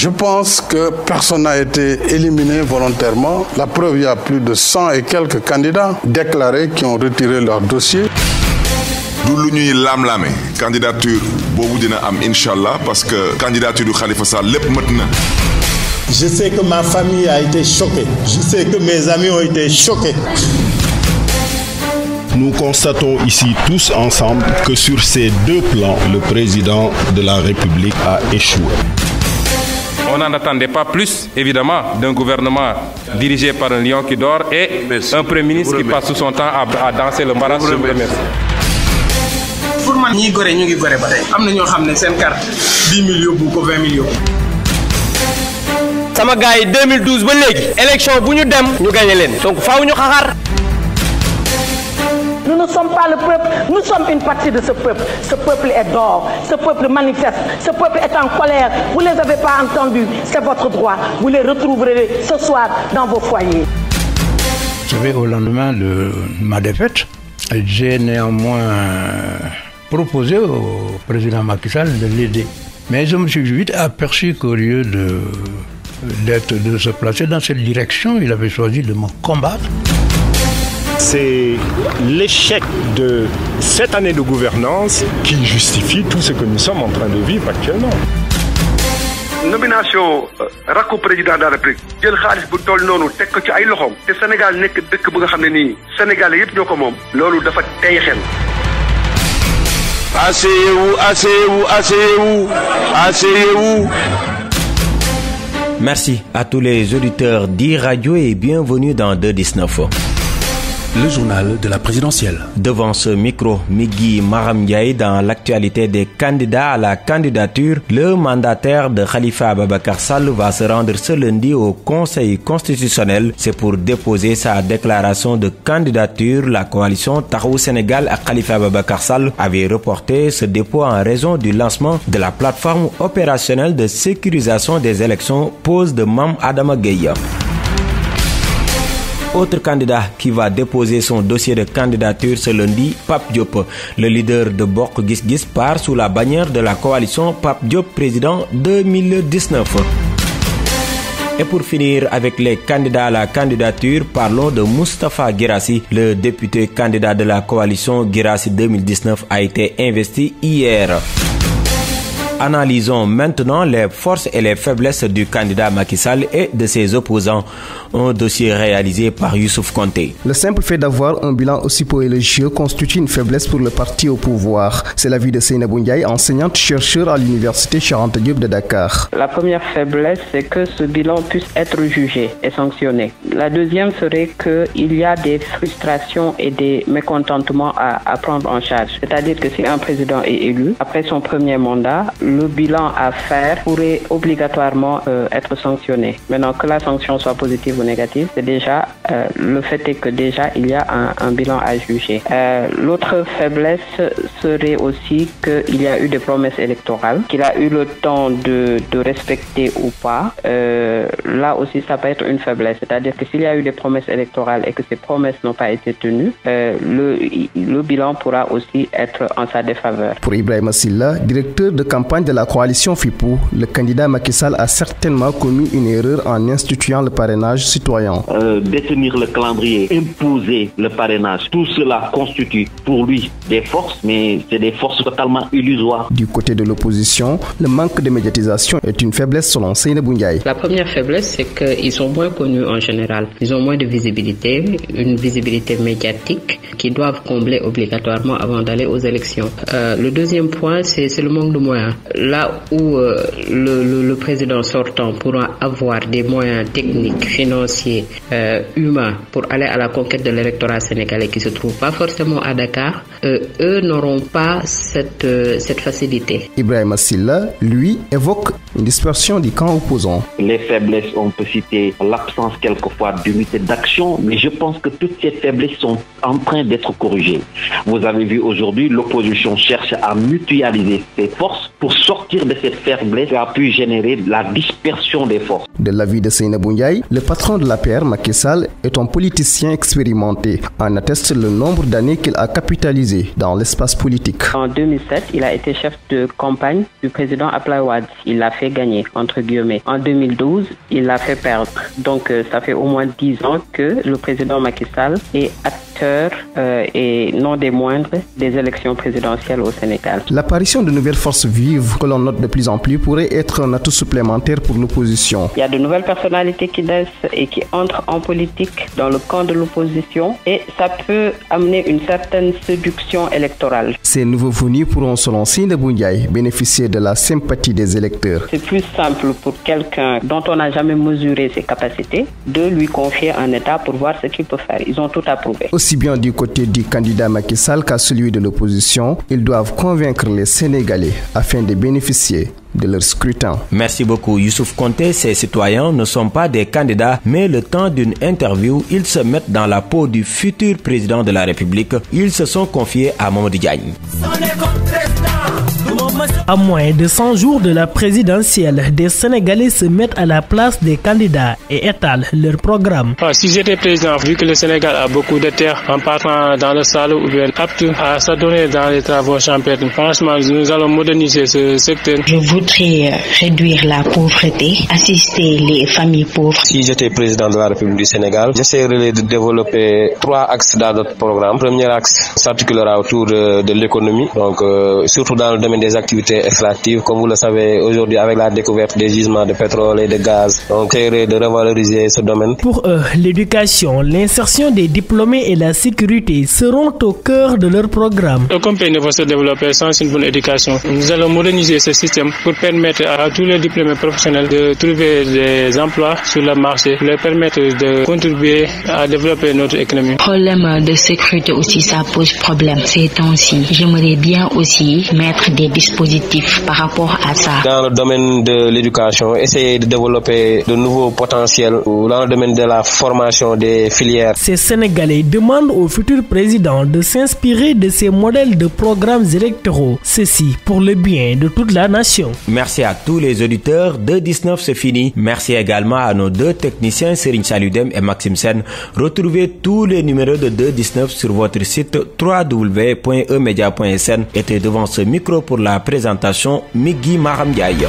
Je pense que personne n'a été éliminé volontairement. La preuve, il y a plus de 100 et quelques candidats déclarés qui ont retiré leur dossier. du lu ñuy laam-laame candidature boobu dina am inshallah parce que candidature du Khalifa Sall lépp mët na. Je sais que ma famille a été choquée. Je sais que mes amis ont été choqués. Nous constatons ici tous ensemble que sur ces deux plans, le président de la République a échoué. On n'en attendait pas plus, évidemment, d'un gouvernement dirigé par un lion qui dort et un Premier ministre qui passe tout son temps à danser le maras. Je vous remercie. Pour moi, ñi goré ñu ngi goré ba tay. Amna ñoo xamné sen carte 10 000 yobbu ko 20 000 sama gaay 2012 ba légui élection bu ñu dem ñu gagné len. Donc faaw ñu xaxar. Nous ne sommes pas le peuple, nous sommes une partie de ce peuple. Ce peuple est dehors, ce peuple manifeste, ce peuple est en colère. Vous ne les avez pas entendus, c'est votre droit. Vous les retrouverez ce soir dans vos foyers. Vous savez, au lendemain de ma défaite, j'ai néanmoins proposé au président Macky Sall de l'aider. Mais je me suis vite aperçu qu'au lieu de se placer dans cette direction, il avait choisi de me combattre. C'est l'échec de cette année de gouvernance qui justifie tout ce que nous sommes en train de vivre actuellement. Nomination rakku président de la République jël xaalis bu toll noonu teg ko ci ay loxoom te Sénégal nekk dëkk bu nga xam ne nii Sénégal yëpp ñoo ko moom loolu dafa tey xel. Asseyez-vous. Merci à tous les auditeurs d'e-Radio et bienvenue dans 219. Le journal de la présidentielle. Devant ce micro, Migui Maram Ndiaye, dans l'actualité des candidats à la candidature, le mandataire de Khalifa Ababacar Sall va se rendre ce lundi au Conseil constitutionnel. C'est pour déposer sa déclaration de candidature. La coalition Taxawu Sénégal à Khalifa Ababacar Sall avait reporté ce dépôt en raison du lancement de la plateforme opérationnelle de sécurisation des élections pose de Mame Adama Gueye. Autre candidat qui va déposer son dossier de candidature ce lundi, Pape Diop. Le leader de Bokk Gis Gis part sous la bannière de la coalition Pape Diop président 2019. Et pour finir avec les candidats à la candidature, parlons de Moustapha Guirassy. Le député candidat de la coalition Guirassy 2019 a été investi hier. Analysons maintenant les forces et les faiblesses du candidat Macky Sall et de ses opposants. Un dossier réalisé par Youssouf Konté. Le simple fait d'avoir un bilan aussi peu élogieux constitue une faiblesse pour le parti au pouvoir. C'est l'avis de Seynabou Ndiaye, enseignante-chercheur à l'université Cheikh Anta Diop de Dakar. La première faiblesse, c'est que ce bilan puisse être jugé et sanctionné. La deuxième serait qu'il y a des frustrations et des mécontentements à prendre en charge. C'est-à-dire que si un président est élu, après son premier mandat, le bilan à faire pourrait obligatoirement être sanctionné. Maintenant, que la sanction soit positive ou négative, c'est déjà le fait est que déjà il y a un bilan à juger. L'autre faiblesse serait aussi qu'il y a eu des promesses électorales, qu'il a eu le temps de respecter ou pas. Là aussi, ça peut être une faiblesse. C'est-à-dire que s'il y a eu des promesses électorales et que ces promesses n'ont pas été tenues, le bilan pourra aussi être en sa défaveur. Pour Ibrahima Silla, directeur de campagne de la coalition FIPO, le candidat Macky Sall a certainement commis une erreur en instituant le parrainage citoyen. Détenir le calendrier, imposer le parrainage, tout cela constitue pour lui des forces, mais c'est des forces totalement illusoires. Du côté de l'opposition, le manque de médiatisation est une faiblesse selon Seynabou Ndiaye. La première faiblesse, c'est qu'ils sont moins connus en général. Ils ont moins de visibilité, une visibilité médiatique qu'ils doivent combler obligatoirement avant d'aller aux élections. Le deuxième point, c'est le manque de moyens. Là où le président sortant pourra avoir des moyens techniques, financiers, humains pour aller à la conquête de l'électorat sénégalais qui se trouve pas forcément à Dakar, eux n'auront pas cette facilité. Ibrahima Silla, lui, évoque une dispersion du camp opposant. Les faiblesses, on peut citer l'absence quelquefois d'unité d'action, mais je pense que toutes ces faiblesses sont en train d'être corrigées. Vous avez vu aujourd'hui, l'opposition cherche à mutualiser ses forces pour sortir de cette faiblesse qui a pu générer la dispersion des forces. De l'avis de Seynabou Ndiaye, le patron de l'APR, Macky Sall, est un politicien expérimenté. En atteste le nombre d'années qu'il a capitalisé dans l'espace politique. En 2007, il a été chef de campagne du président Abdoulaye Wade. Il l'a fait gagner, entre guillemets. En 2012, il l'a fait perdre. Donc, ça fait au moins 10 ans que le président Macky Sall est acteur et non des moindres des élections présidentielles au Sénégal. L'apparition de nouvelles forces vives que l'on note de plus en plus pourrait être un atout supplémentaire pour l'opposition. Il y a de nouvelles personnalités qui naissent et qui entrent en politique dans le camp de l'opposition et ça peut amener une certaine séduction électorale. Ces nouveaux venus pourront, selon Seynabou Ndiaye, bénéficier de la sympathie des électeurs. C'est plus simple pour quelqu'un dont on n'a jamais mesuré ses capacités de lui confier un État pour voir ce qu'il peut faire. Ils ont tout approuvé. Aussi bien du côté du candidat Macky Sall qu'à celui de l'opposition, ils doivent convaincre les Sénégalais afin de bénéficier de leur scrutin. Merci beaucoup Youssouf Konté. Ces citoyens ne sont pas des candidats, mais le temps d'une interview, ils se mettent dans la peau du futur président de la République. Ils se sont confiés à Mamadou Diagne. À moins de 100 jours de la présidentielle, des Sénégalais se mettent à la place des candidats et étalent leur programme. Si j'étais président, vu que le Sénégal a beaucoup de terres, en partant dans le Saloum ou bien apte à s'adonner dans les travaux champêtres, franchement, nous allons moderniser ce secteur. Je voudrais réduire la pauvreté, assister les familles pauvres. Si j'étais président de la République du Sénégal, j'essaierais de développer 3 axes dans notre programme. Le premier axe s'articulera autour de l'économie, donc surtout dans le domaine des activités extractives. Comme vous le savez, aujourd'hui, avec la découverte des gisements de pétrole et de gaz, on essaierait de revaloriser ce domaine. Pour eux, l'éducation, l'insertion des diplômés et la sécurité seront au cœur de leur programme. Aucun pays ne va se développer sans une bonne éducation. Nous allons moderniser ce système pour permettre à tous les diplômés professionnels de trouver des emplois sur le marché, pour leur permettre de contribuer à développer notre économie. Le problème de sécurité aussi, ça pose problème ces temps-ci. J'aimerais bien aussi mettre des dispositifs par rapport à ça. Dans le domaine de l'éducation, essayer de développer de nouveaux potentiels ou dans le domaine de la formation des filières. Ces Sénégalais demandent au futur président de s'inspirer de ces modèles de programmes électoraux. Ceci pour le bien de toute la nation. Merci à tous les auditeurs. 2-19, c'est fini. Merci également à nos 2 techniciens, Serigne Saludem et Maxime Sen. Retrouvez tous les numéros de 2-19 sur votre site www.emedia.sn. Était devant ce micro pour la présentation Migui Maram Ndiaye.